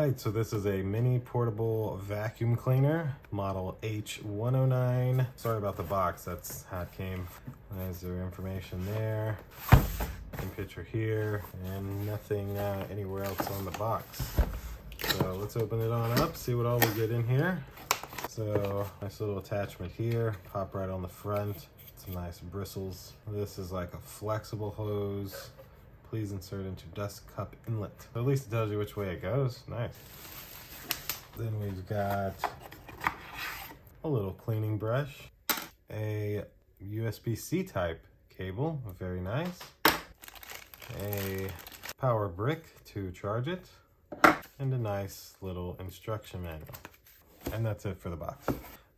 right, so this is a mini portable vacuum cleaner, model H109. Sorry about the box, that's how it came. There's their information there. Picture here, and nothing anywhere else on the box. So let's open it on up, see what all we get in here. So nice little attachment here, pop right on the front. Some nice bristles. This is like a flexible hose. Please insert into dust cup inlet. At least it tells you which way it goes. Nice. Then we've got a little cleaning brush, a USB-C type cable, very nice. A power brick to charge it, and a nice little instruction manual. And that's it for the box.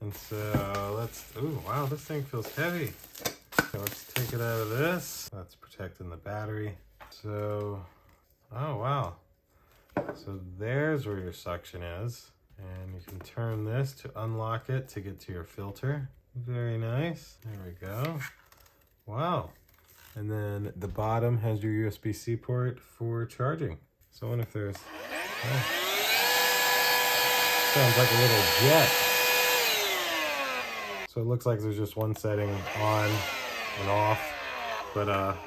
And so let's, ooh, wow, this thing feels heavy. So let's take it out of this. That's protecting the battery. So, oh wow. So there's where your suction is. And you can turn this to unlock it to get to your filter. Very nice. There we go. Wow. And then the bottom has your USB-C port for charging. So I wonder if there's, sounds like a little jet. So it looks like there's just one setting on and off, but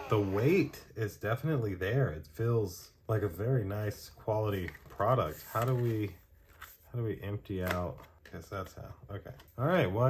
the weight is definitely there. It feels like a very nice quality product. How do we empty out? I guess that's how, okay. All right, well,